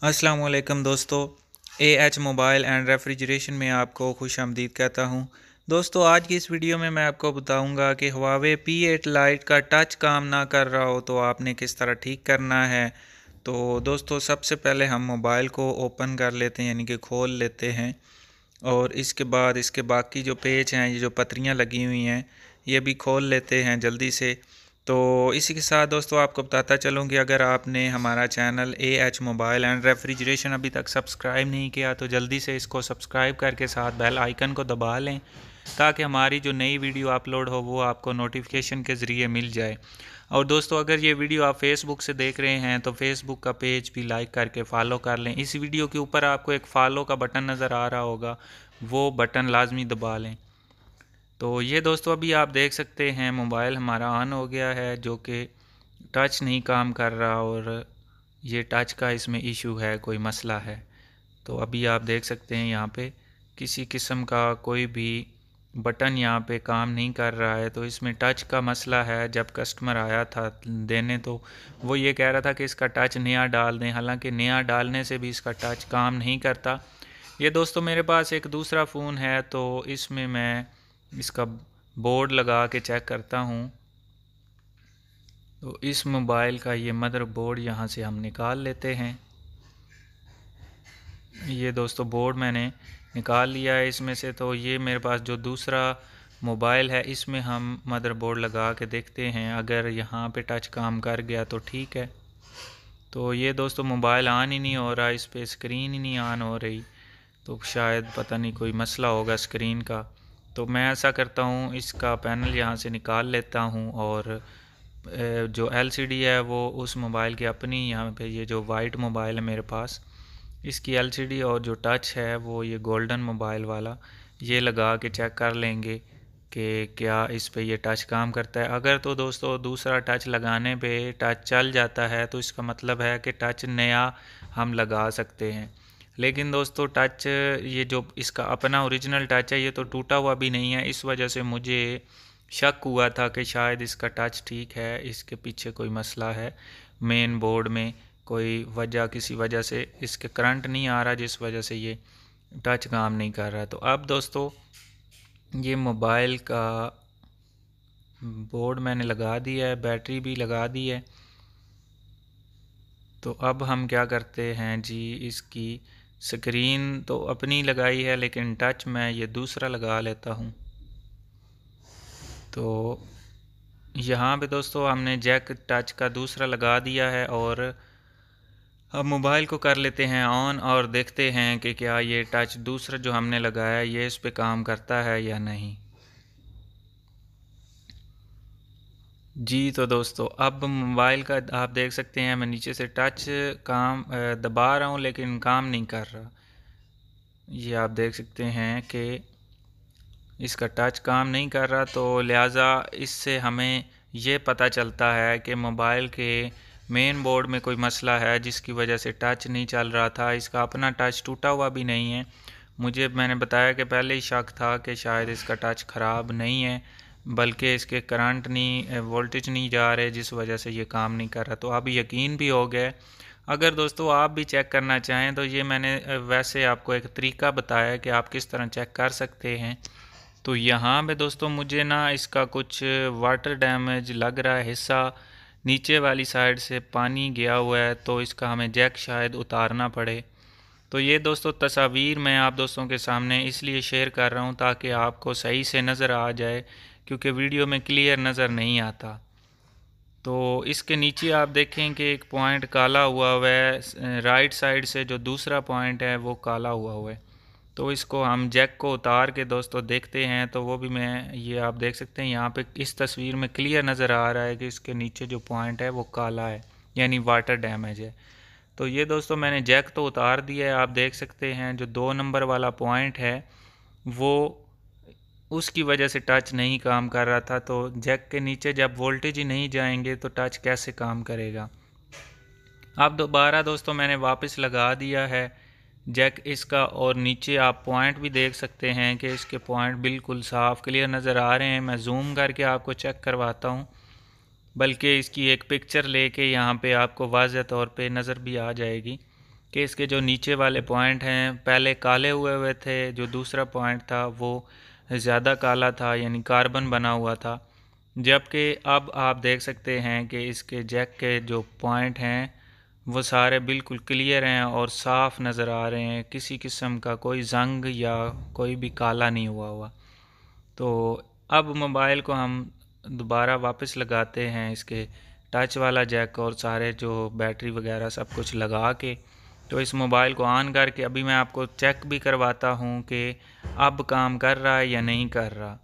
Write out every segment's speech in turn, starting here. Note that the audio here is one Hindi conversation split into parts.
अस्सलाम वालेकुम दोस्तों। एएच मोबाइल एंड रेफ्रिजरेशन में आपको खुश आमदीद कहता हूँ। दोस्तों, आज की इस वीडियो में मैं आपको बताऊँगा कि Huawei P8 Lite का टच काम ना कर रहा हो तो आपने किस तरह ठीक करना है। तो दोस्तों, सबसे पहले हम मोबाइल को ओपन कर लेते हैं, यानी कि खोल लेते हैं। और इसके बाद इसके बाकी जो पेज हैं, ये जो पतरियाँ लगी हुई हैं, ये भी खोल लेते हैं जल्दी से। तो इसी के साथ दोस्तों आपको बताता चलूँ कि अगर आपने हमारा channel AH mobile and refrigeration अभी तक सब्सक्राइब नहीं किया तो जल्दी से इसको सब्सक्राइब करके साथ बेल आइकन को दबा लें, ताकि हमारी जो नई वीडियो अपलोड हो वो आपको नोटिफिकेशन के ज़रिए मिल जाए। और दोस्तों, अगर ये वीडियो आप फेसबुक से देख रहे हैं तो फेसबुक का पेज भी लाइक करके फॉलो कर लें। इस वीडियो के ऊपर आपको एक फॉलो का बटन नज़र आ रहा होगा, वो बटन लाजमी दबा लें। तो ये दोस्तों, अभी आप देख सकते हैं मोबाइल हमारा ऑन हो गया है, जो कि टच नहीं काम कर रहा और ये टच का इसमें इशू है, कोई मसला है। तो अभी आप देख सकते हैं यहाँ पे किसी किस्म का कोई भी बटन यहाँ पे काम नहीं कर रहा है, तो इसमें टच का मसला है। जब कस्टमर आया था देने तो वो ये कह रहा था कि इसका टच नया डाल दें, हालांकि नया डालने से भी इसका टच काम नहीं करता। ये दोस्तों, मेरे पास एक दूसरा फ़ोन है तो इसमें मैं इसका बोर्ड लगा के चेक करता हूँ। तो इस मोबाइल का ये मदरबोर्ड यहाँ से हम निकाल लेते हैं। ये दोस्तों, बोर्ड मैंने निकाल लिया है इसमें से। तो ये मेरे पास जो दूसरा मोबाइल है, इसमें हम मदरबोर्ड लगा के देखते हैं, अगर यहाँ पे टच काम कर गया तो ठीक है। तो ये दोस्तों, मोबाइल ऑन ही नहीं हो रहा, इस पे स्क्रीन ही नहीं ऑन हो रही, तो शायद पता नहीं कोई मसला होगा स्क्रीन का। तो मैं ऐसा करता हूँ, इसका पैनल यहाँ से निकाल लेता हूँ और जो एलसीडी है वो उस मोबाइल की अपनी, यहाँ पे ये जो वाइट मोबाइल है मेरे पास, इसकी एलसीडी और जो टच है वो ये गोल्डन मोबाइल वाला, ये लगा के चेक कर लेंगे कि क्या इस पे ये टच काम करता है। अगर तो दोस्तों दूसरा टच लगाने पे टच चल जाता है तो इसका मतलब है कि टच नया हम लगा सकते हैं। लेकिन दोस्तों, टच ये जो इसका अपना ओरिजिनल टच है ये तो टूटा हुआ भी नहीं है, इस वजह से मुझे शक हुआ था कि शायद इसका टच ठीक है, इसके पीछे कोई मसला है, मेन बोर्ड में कोई वजह, किसी वजह से इसके करंट नहीं आ रहा, जिस वजह से ये टच काम नहीं कर रहा। तो अब दोस्तों, ये मोबाइल का बोर्ड मैंने लगा दिया है, बैटरी भी लगा दी है। तो अब हम क्या करते हैं जी, इसकी स्क्रीन तो अपनी लगाई है लेकिन टच मैं ये दूसरा लगा लेता हूँ। तो यहाँ पे दोस्तों हमने जैक टच का दूसरा लगा दिया है और अब मोबाइल को कर लेते हैं ऑन और देखते हैं कि क्या ये टच दूसरा जो हमने लगाया है ये इस पे काम करता है या नहीं। जी, तो दोस्तों, अब मोबाइल का आप देख सकते हैं मैं नीचे से टच काम दबा रहा हूँ लेकिन काम नहीं कर रहा। ये आप देख सकते हैं कि इसका टच काम नहीं कर रहा, तो लिहाजा इससे हमें ये पता चलता है कि मोबाइल के मेन बोर्ड में कोई मसला है जिसकी वजह से टच नहीं चल रहा था। इसका अपना टच टूटा हुआ भी नहीं है। मैंने बताया कि पहले ही शक था कि शायद इसका टच ख़राब नहीं है, बल्कि इसके करंट नहीं, वोल्टेज नहीं जा रहे, जिस वजह से ये काम नहीं कर रहा। तो अब यकीन भी हो गया। अगर दोस्तों आप भी चेक करना चाहें तो ये मैंने वैसे आपको एक तरीका बताया कि आप किस तरह चेक कर सकते हैं। तो यहाँ पे दोस्तों मुझे ना इसका कुछ वाटर डैमेज लग रहा है, हिस्सा नीचे वाली साइड से पानी गया हुआ है, तो इसका हमें जैक शायद उतारना पड़े। तो ये दोस्तों तस्वीर मैं आप दोस्तों के सामने इसलिए शेयर कर रहा हूँ ताकि आपको सही से नज़र आ जाए, क्योंकि वीडियो में क्लियर नज़र नहीं आता। तो इसके नीचे आप देखें कि एक पॉइंट काला हुआ हुआ है, राइट साइड से जो दूसरा पॉइंट है वो काला हुआ हुआ है। तो इसको हम जैक को उतार के दोस्तों देखते हैं, तो वो भी मैं, ये आप देख सकते हैं यहाँ पे इस तस्वीर में क्लियर नज़र आ रहा है कि इसके नीचे जो पॉइंट है वो काला है, यानी वाटर डैमेज है। तो ये दोस्तों मैंने जैक तो उतार दिया है, आप देख सकते हैं जो 2 नंबर वाला पॉइंट है वो, उसकी वजह से टच नहीं काम कर रहा था। तो जैक के नीचे जब वोल्टेज ही नहीं जाएंगे तो टच कैसे काम करेगा। अब दोबारा दोस्तों मैंने वापस लगा दिया है जैक इसका, और नीचे आप पॉइंट भी देख सकते हैं कि इसके पॉइंट बिल्कुल साफ़ क्लियर नज़र आ रहे हैं। मैं जूम करके आपको चेक करवाता हूँ, बल्कि इसकी एक पिक्चर लेके यहाँ पे आपको वाज़ह तौर पे नज़र भी आ जाएगी। कि इसके जो नीचे वाले पॉइंट हैं पहले काले हुए हुए थे, जो दूसरा पॉइंट था वो ज़्यादा काला था, यानी कार्बन बना हुआ था। जबकि अब आप देख सकते हैं कि इसके जैक के जो पॉइंट हैं वो सारे बिल्कुल क्लियर हैं और साफ़ नज़र आ रहे हैं, किसी किस्म का कोई जंग या कोई भी काला नहीं हुआ। तो अब मोबाइल को हम दोबारा वापस लगाते हैं, इसके टच वाला जैक और सारे जो बैटरी वगैरह सब कुछ लगा के। तो इस मोबाइल को ऑन करके अभी मैं आपको चेक भी करवाता हूँ कि अब काम कर रहा है या नहीं कर रहा।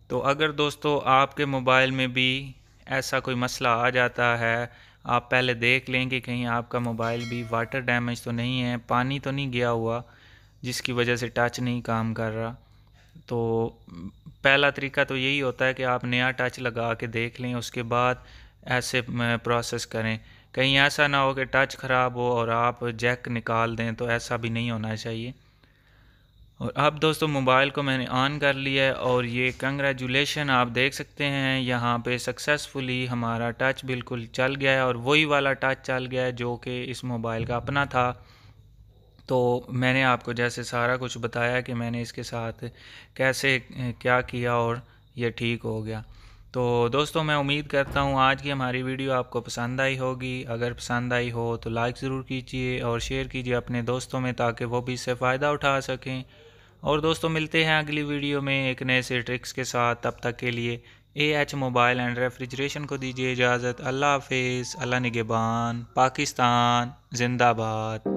तो अगर दोस्तों आपके मोबाइल में भी ऐसा कोई मसला आ जाता है, आप पहले देख लें कि कहीं आपका मोबाइल भी वाटर डैमेज तो नहीं है, पानी तो नहीं गया हुआ जिसकी वजह से टच नहीं काम कर रहा। तो पहला तरीका तो यही होता है कि आप नया टच लगा के देख लें, उसके बाद ऐसे प्रोसेस करें। कहीं ऐसा ना हो कि टच ख़राब हो और आप जैक निकाल दें, तो ऐसा भी नहीं होना चाहिए। और अब दोस्तों मोबाइल को मैंने ऑन कर लिया है और ये कंग्रेचुलेशन आप देख सकते हैं यहाँ पे सक्सेसफुली हमारा टच बिल्कुल चल गया है, और वही वाला टच चल गया है जो कि इस मोबाइल का अपना था। तो मैंने आपको जैसे सारा कुछ बताया कि मैंने इसके साथ कैसे क्या किया और ये ठीक हो गया। तो दोस्तों मैं उम्मीद करता हूँ आज की हमारी वीडियो आपको पसंद आई होगी। अगर पसंद आई हो तो लाइक ज़रूर कीजिए और शेयर कीजिए अपने दोस्तों में, ताकि वो भी इससे फ़ायदा उठा सकें। और दोस्तों मिलते हैं अगली वीडियो में एक नए से ट्रिक्स के साथ। तब तक के लिए AH मोबाइल एंड रेफ्रिजरेशन को दीजिए इजाज़त। अल्लाह हाफिज़, अल्लाह निगहबान, पाकिस्तान जिंदाबाद।